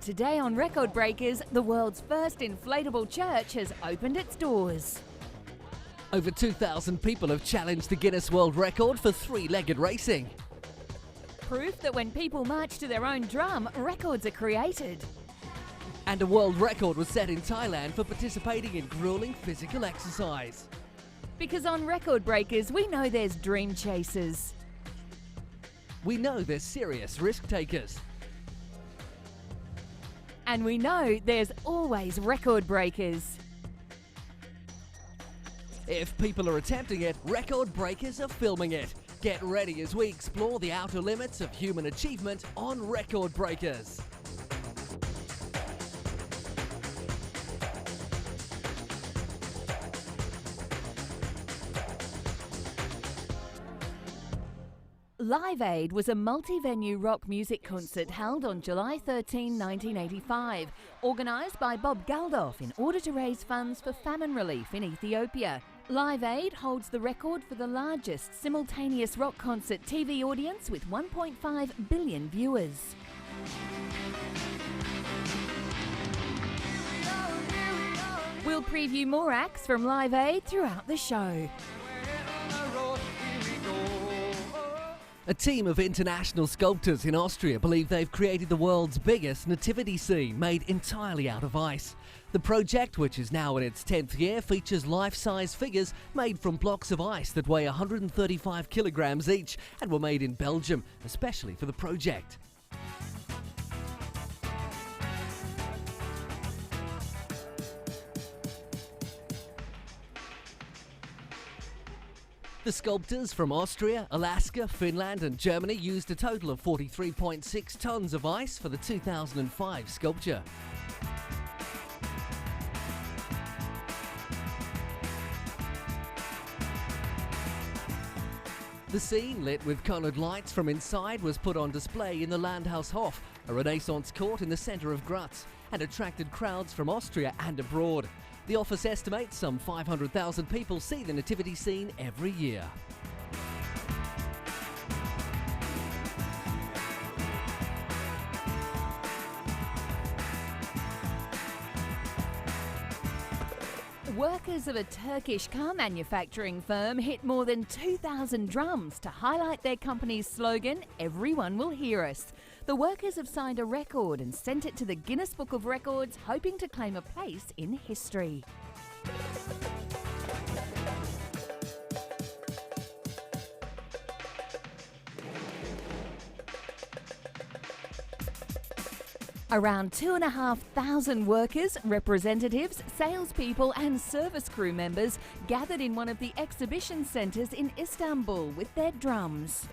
Today on Record Breakers, the world's first inflatable church has opened its doors. Over 2,000 people have challenged the Guinness World Record for three-legged racing. Proof that when people march to their own drum, records are created. And a world record was set in Thailand for participating in grueling physical exercise. Because on Record Breakers, we know there's dream chasers. We know there's serious risk takers. And we know there's always record breakers. If people are attempting it, record breakers are filming it. Get ready as we explore the outer limits of human achievement on Record Breakers. Live Aid was a multi-venue rock music concert held on July 13, 1985, organised by Bob Geldof in order to raise funds for famine relief in Ethiopia. Live Aid holds the record for the largest simultaneous rock concert TV audience with 1.5 billion viewers. We'll preview more acts from Live Aid throughout the show. A team of international sculptors in Austria believe they've created the world's biggest nativity scene made entirely out of ice. The project, which is now in its 10th year, features life-size figures made from blocks of ice that weigh 135 kilograms each and were made in Belgium, especially for the project. The sculptors from Austria, Alaska, Finland and Germany used a total of 43.6 tons of ice for the 2005 sculpture. The scene, lit with coloured lights from inside, was put on display in the Landhaushof, a Renaissance court in the centre of Graz, and attracted crowds from Austria and abroad. The office estimates some 500,000 people see the nativity scene every year. Workers of a Turkish car manufacturing firm hit more than 2,000 drums to highlight their company's slogan, "Everyone will hear us." The workers have signed a record and sent it to the Guinness Book of Records, hoping to claim a place in history. Around 2,500 workers, representatives, salespeople and service crew members gathered in one of the exhibition centres in Istanbul with their drums.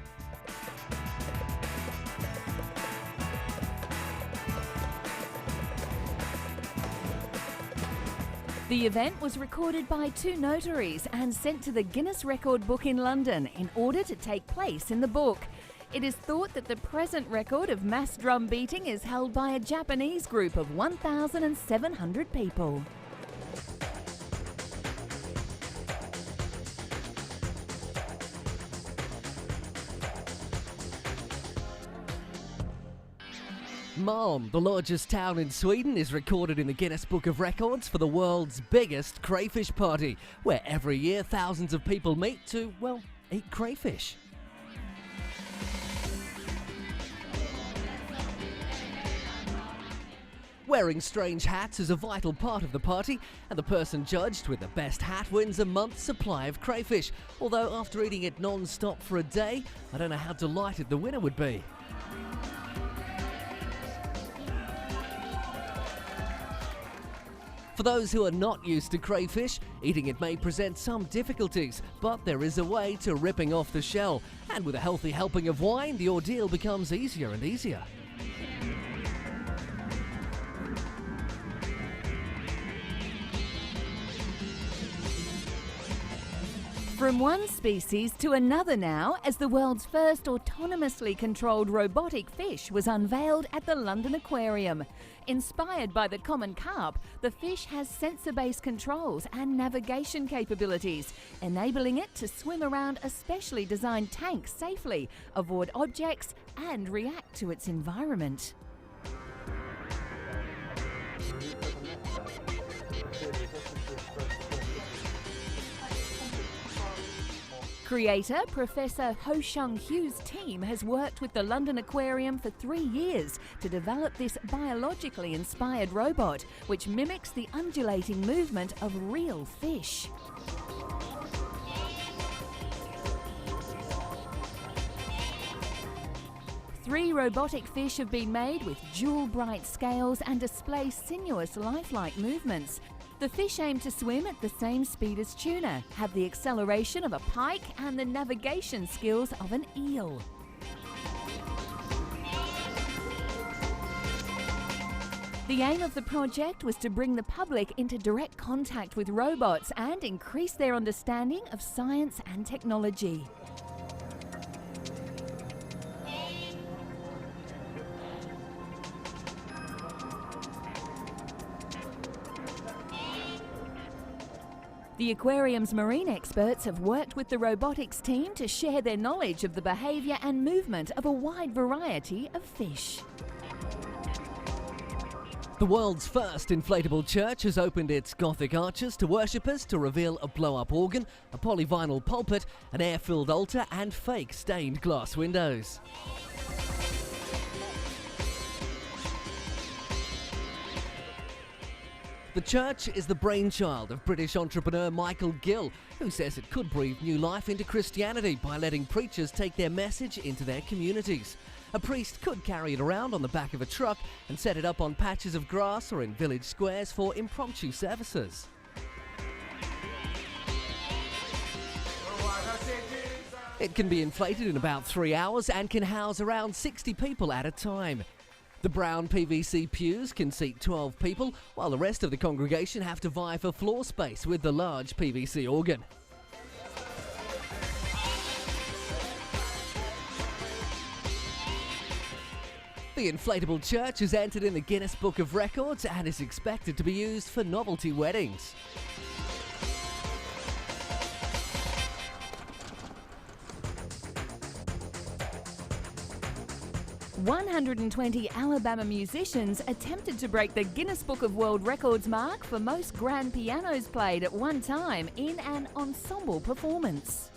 The event was recorded by two notaries and sent to the Guinness Record Book in London in order to take place in the book. It is thought that the present record of mass drum beating is held by a Japanese group of 1,700 people. Malm, the largest town in Sweden, is recorded in the Guinness Book of Records for the world's biggest crayfish party, where every year thousands of people meet to, well, eat crayfish. Wearing strange hats is a vital part of the party, and the person judged with the best hat wins a month's supply of crayfish. Although after eating it non-stop for a day, I don't know how delighted the winner would be. For those who are not used to crayfish, eating it may present some difficulties, but there is a way to ripping off the shell, and with a healthy helping of wine, the ordeal becomes easier and easier. From one species to another now, as the world's first autonomously controlled robotic fish was unveiled at the London Aquarium. Inspired by the common carp, the fish has sensor-based controls and navigation capabilities, enabling it to swim around a specially designed tank safely, avoid objects and react to its environment. Creator Professor Ho Shung Hu's team has worked with the London Aquarium for 3 years to develop this biologically inspired robot, which mimics the undulating movement of real fish. Three robotic fish have been made with jewel-bright scales and display sinuous, lifelike movements. The fish aim to swim at the same speed as tuna, have the acceleration of a pike and the navigation skills of an eel. The aim of the project was to bring the public into direct contact with robots and increase their understanding of science and technology. The aquarium's marine experts have worked with the robotics team to share their knowledge of the behaviour and movement of a wide variety of fish. The world's first inflatable church has opened its Gothic arches to worshippers to reveal a blow-up organ, a polyvinyl pulpit, an air-filled altar and fake stained glass windows. The church is the brainchild of British entrepreneur Michael Gill, who says it could breathe new life into Christianity by letting preachers take their message into their communities. A priest could carry it around on the back of a truck and set it up on patches of grass or in village squares for impromptu services. It can be inflated in about 3 hours and can house around 60 people at a time. The brown PVC pews can seat 12 people, while the rest of the congregation have to vie for floor space with the large PVC organ. The inflatable church has entered in the Guinness Book of Records and is expected to be used for novelty weddings. 120 Alabama musicians attempted to break the Guinness Book of World Records mark for most grand pianos played at one time in an ensemble performance.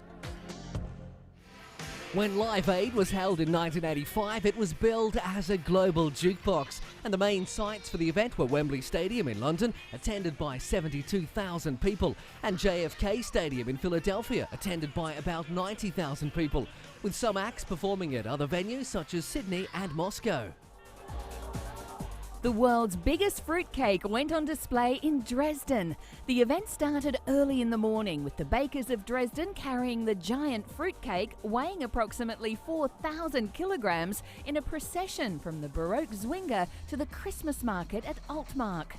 When Live Aid was held in 1985, it was billed as a global jukebox, and the main sites for the event were Wembley Stadium in London, attended by 72,000 people, and JFK Stadium in Philadelphia, attended by about 90,000 people, with some acts performing at other venues such as Sydney and Moscow. The world's biggest fruitcake went on display in Dresden. The event started early in the morning with the bakers of Dresden carrying the giant fruitcake weighing approximately 4,000 kilograms in a procession from the Baroque Zwinger to the Christmas market at Altmark.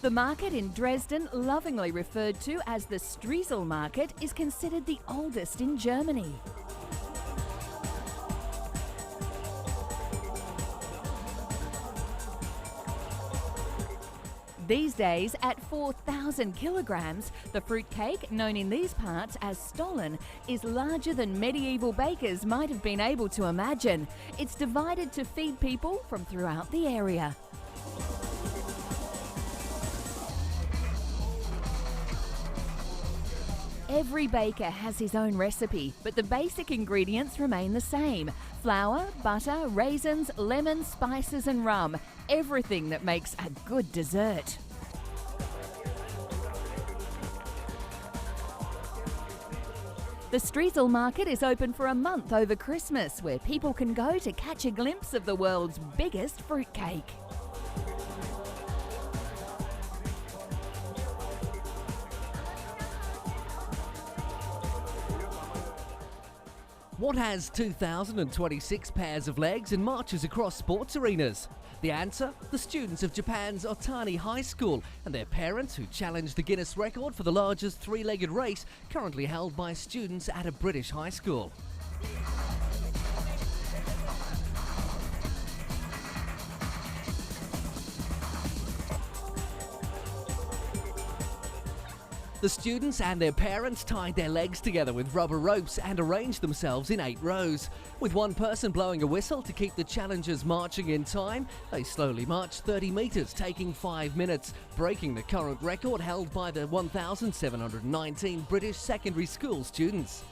The market in Dresden, lovingly referred to as the Streisel Market, is considered the oldest in Germany. These days, at 4,000 kilograms, the fruitcake, known in these parts as Stollen, is larger than medieval bakers might have been able to imagine. It's divided to feed people from throughout the area. Every baker has his own recipe, but the basic ingredients remain the same. Flour, butter, raisins, lemon, spices and rum. Everything that makes a good dessert. The Streisel Market is open for a month over Christmas, where people can go to catch a glimpse of the world's biggest fruitcake. What has 2,026 pairs of legs and marches across sports arenas? The answer? The students of Japan's Otani High School and their parents who challenged the Guinness record for the largest three-legged race currently held by students at a British high school. The students and their parents tied their legs together with rubber ropes and arranged themselves in 8 rows. With one person blowing a whistle to keep the challengers marching in time, they slowly marched 30 metres, taking 5 minutes, breaking the current record held by the 1,719 British secondary school students.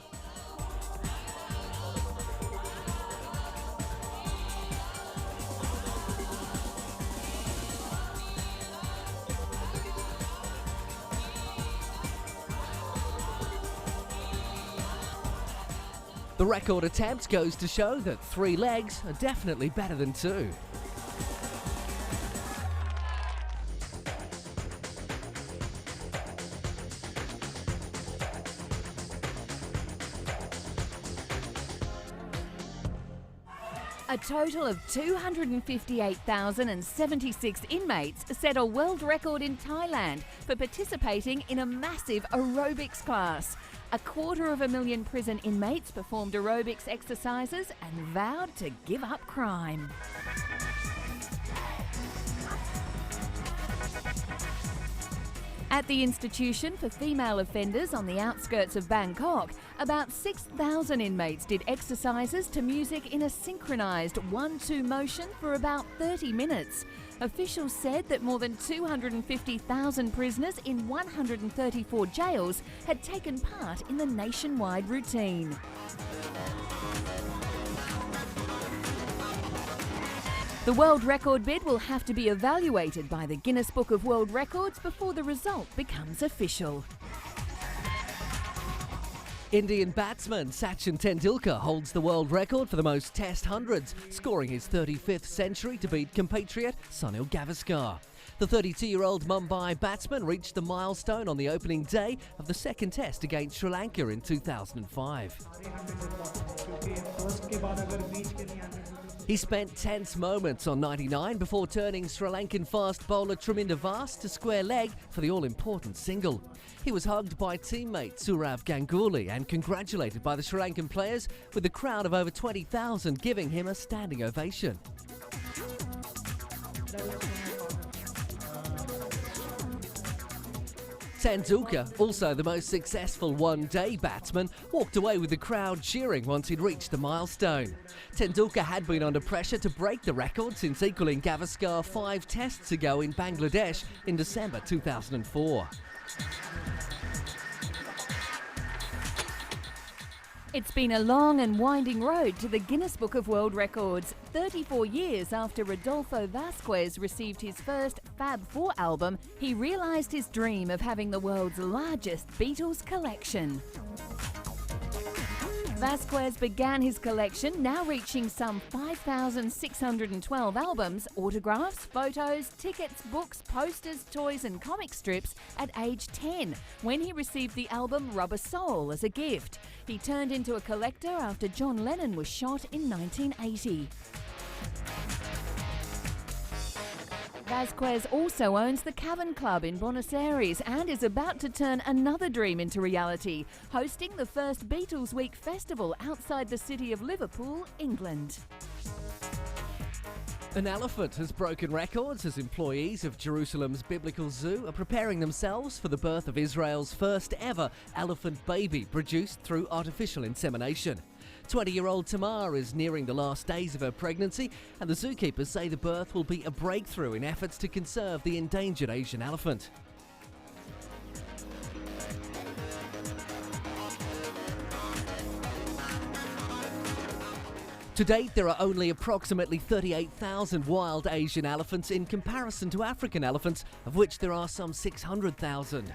The record attempt goes to show that 3 legs are definitely better than 2. A total of 258,076 inmates set a world record in Thailand for participating in a massive aerobics class. 250,000 prison inmates performed aerobics exercises and vowed to give up crime. At the institution for female offenders on the outskirts of Bangkok, about 6,000 inmates did exercises to music in a synchronised 1-2 motion for about 30 minutes. Officials said that more than 250,000 prisoners in 134 jails had taken part in the nationwide routine. The world record bid will have to be evaluated by the Guinness Book of World Records before the result becomes official. Indian batsman Sachin Tendulkar holds the world record for the most Test hundreds, scoring his 35th century to beat compatriot Sunil Gavaskar. The 32-year-old Mumbai batsman reached the milestone on the opening day of the second Test against Sri Lanka in 2005. He spent tense moments on 99 before turning Sri Lankan fast bowler Traminda Vas to square leg for the all-important single. He was hugged by teammate Sourav Ganguly and congratulated by the Sri Lankan players, with a crowd of over 20,000 giving him a standing ovation. Tendulkar, also the most successful one-day batsman, walked away with the crowd cheering once he'd reached the milestone. Tendulkar had been under pressure to break the record since equalling Gavaskar 5 tests ago in Bangladesh in December 2004. It's been a long and winding road to the Guinness Book of World Records. 34 years after Rodolfo Vasquez received his first Fab 4 album, he realised his dream of having the world's largest Beatles collection. Vasquez began his collection, now reaching some 5,612 albums, autographs, photos, tickets, books, posters, toys and comic strips at age 10, when he received the album Rubber Soul as a gift. He turned into a collector after John Lennon was shot in 1980. Vasquez also owns the Cavern Club in Buenos Aires and is about to turn another dream into reality, hosting the first Beatles Week festival outside the city of Liverpool, England. An elephant has broken records as employees of Jerusalem's Biblical Zoo are preparing themselves for the birth of Israel's first ever elephant baby produced through artificial insemination. 20-year-old Tamar is nearing the last days of her pregnancy, and the zookeepers say the birth will be a breakthrough in efforts to conserve the endangered Asian elephant. To date, there are only approximately 38,000 wild Asian elephants in comparison to African elephants, of which there are some 600,000.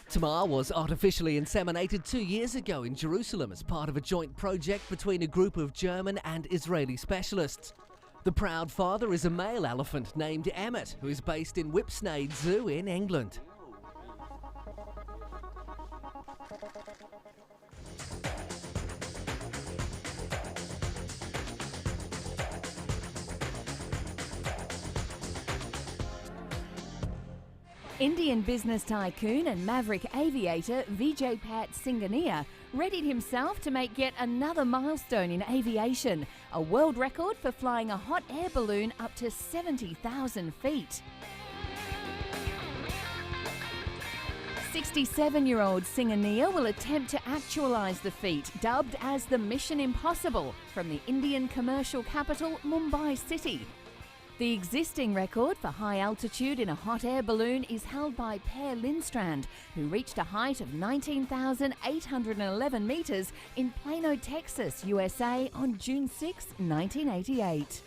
Tamar was artificially inseminated 2 years ago in Jerusalem as part of a joint project between a group of German and Israeli specialists. The proud father is a male elephant named Emmett, who is based in Whipsnade Zoo in England. Indian business tycoon and maverick aviator Vijay Pat Singhania readied himself to make yet another milestone in aviation, a world record for flying a hot air balloon up to 70,000 feet. 67-year-old Singhania will attempt to actualise the feat, dubbed as the Mission Impossible, from the Indian commercial capital, Mumbai City. The existing record for high altitude in a hot air balloon is held by Per Lindstrand, who reached a height of 19,811 metres in Plano, Texas, USA on June 6, 1988.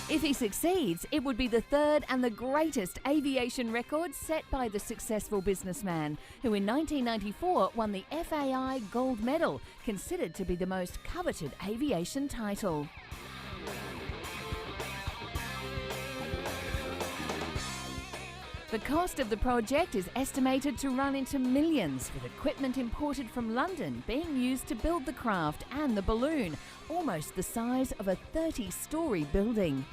If he succeeds, it would be the third and the greatest aviation record set by the successful businessman, who in 1994 won the FAI Gold Medal, considered to be the most coveted aviation title. The cost of the project is estimated to run into millions, with equipment imported from London being used to build the craft and the balloon, almost the size of a 30-storey building.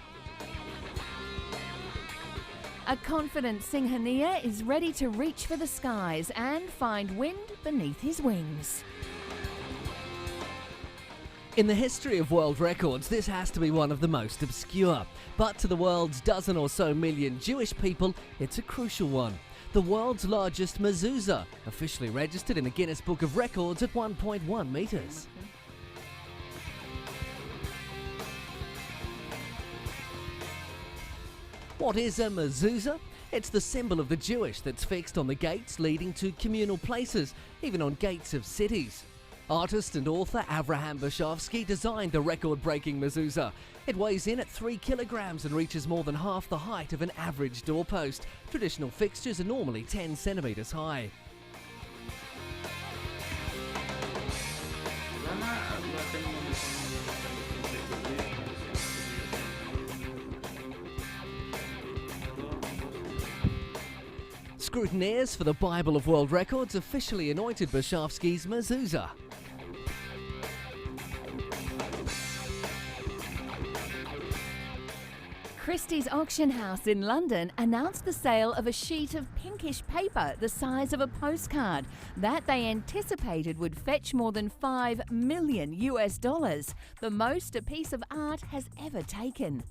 A confident Singhania is ready to reach for the skies and find wind beneath his wings. In the history of world records, this has to be one of the most obscure. But to the world's dozen or so million Jewish people, it's a crucial one. The world's largest mezuzah, officially registered in the Guinness Book of Records at 1.1 metres. What is a mezuzah? It's the symbol of the Jewish that's fixed on the gates leading to communal places, even on gates of cities. Artist and author Avraham Bershavsky designed the record-breaking mezuzah. It weighs in at 3 kilograms and reaches more than half the height of an average doorpost. Traditional fixtures are normally 10 centimetres high. Scrutineers for the Bible of World Records officially anointed Bershavsky's mezuzah. Christie's Auction House in London announced the sale of a sheet of pinkish paper the size of a postcard that they anticipated would fetch more than $5 million, the most a piece of art has ever taken.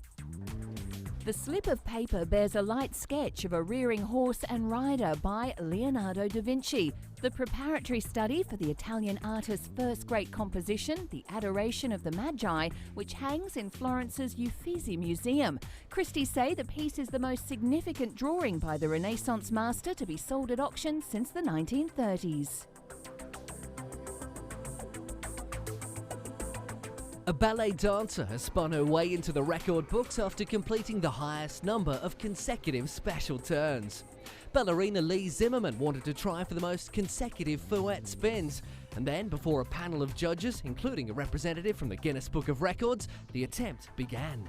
The slip of paper bears a light sketch of a rearing horse and rider by Leonardo da Vinci, the preparatory study for the Italian artist's first great composition, The Adoration of the Magi, which hangs in Florence's Uffizi Museum. Christie say the piece is the most significant drawing by the Renaissance master to be sold at auction since the 1930s. A ballet dancer has spun her way into the record books after completing the highest number of consecutive special turns. Ballerina Lee Zimmerman wanted to try for the most consecutive fouette spins, and then, before a panel of judges, including a representative from the Guinness Book of Records, the attempt began.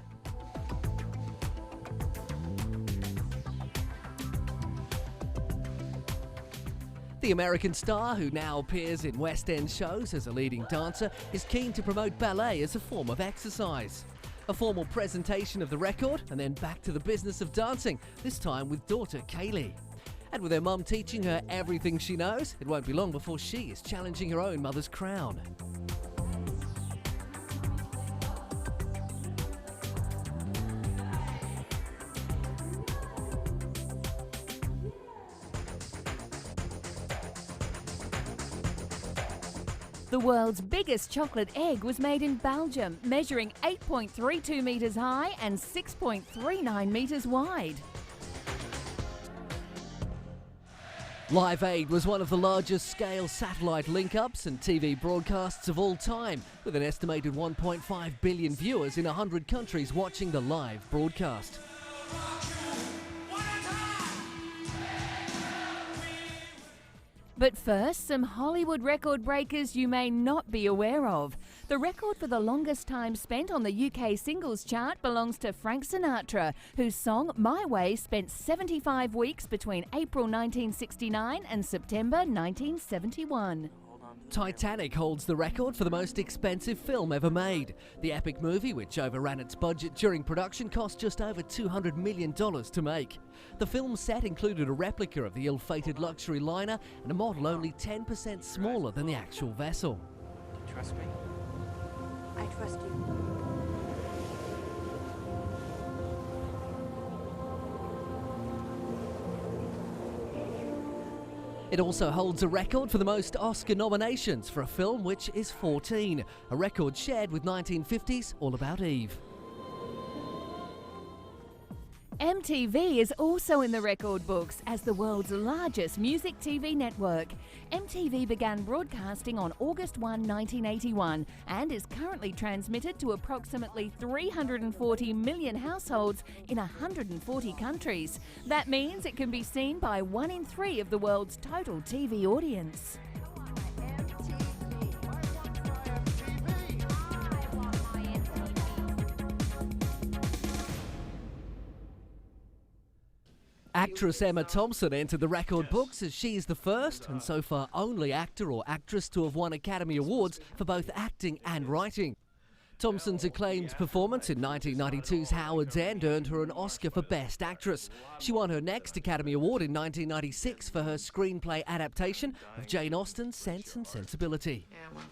The American star, who now appears in West End shows as a leading dancer, is keen to promote ballet as a form of exercise. A formal presentation of the record, and then back to the business of dancing, this time with daughter Kaylee. And with her mum teaching her everything she knows, it won't be long before she is challenging her own mother's crown. The world's biggest chocolate egg was made in Belgium, measuring 8.32 metres high and 6.39 metres wide. Live Aid was one of the largest scale satellite link-ups and TV broadcasts of all time, with an estimated 1.5 billion viewers in 100 countries watching the live broadcast. But first, some Hollywood record breakers you may not be aware of. The record for the longest time spent on the UK singles chart belongs to Frank Sinatra, whose song My Way spent 75 weeks between April 1969 and September 1971. Hold on. Titanic holds the record for the most expensive film ever made. The epic movie, which overran its budget during production, cost just over $200 million to make. The film set included a replica of the ill-fated luxury liner and a model only 10% smaller than the actual vessel. Trust me? I trust you. It also holds a record for the most Oscar nominations for a film, which is 14, a record shared with 1950's All About Eve. MTV is also in the record books as the world's largest music TV network. MTV began broadcasting on August 1, 1981 and is currently transmitted to approximately 340 million households in 140 countries. That means it can be seen by 1 in 3 of the world's total TV audience. Actress Emma Thompson entered the record books as she is the first and so far only actor or actress to have won Academy Awards for both acting and writing. Thompson's acclaimed performance in 1992's Howard's End earned her an Oscar for Best Actress. She won her next Academy Award in 1996 for her screenplay adaptation of Jane Austen's Sense and Sensibility. Yeah, well,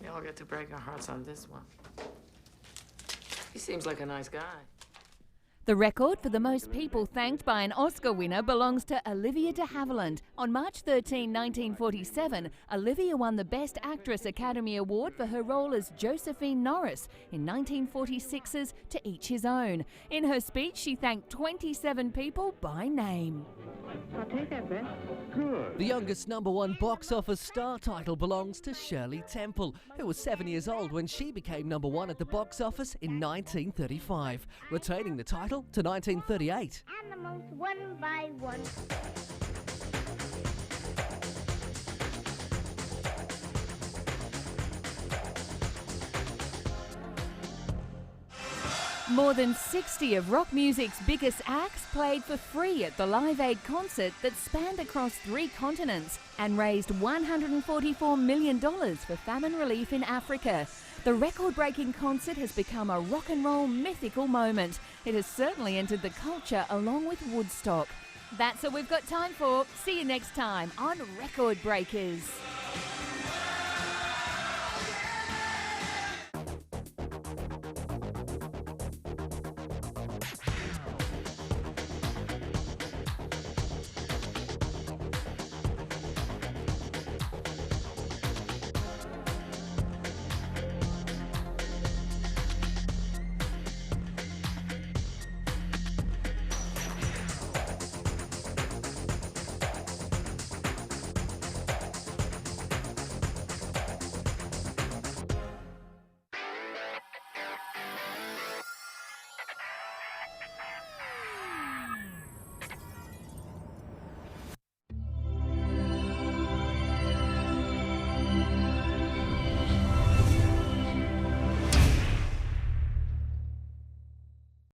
we all get to break our hearts on this one. He seems like a nice guy. The record for the most people thanked by an Oscar winner belongs to Olivia de Havilland. On March 13, 1947, Olivia won the Best Actress Academy Award for her role as Josephine Norris in 1946's To Each His Own. In her speech, she thanked 27 people by name. I'll take that, Beth. Good. The youngest #1 box office star title belongs to Shirley Temple, who was 7 years old when she became #1 at the box office in 1935, retaining the title to 1938. Animals one by one. More than 60 of rock music's biggest acts played for free at the Live Aid concert that spanned across 3 continents and raised $144 million for famine relief in Africa. The record-breaking concert has become a rock and roll mythical moment. It has certainly entered the culture along with Woodstock. That's all we've got time for. See you next time on Record Breakers.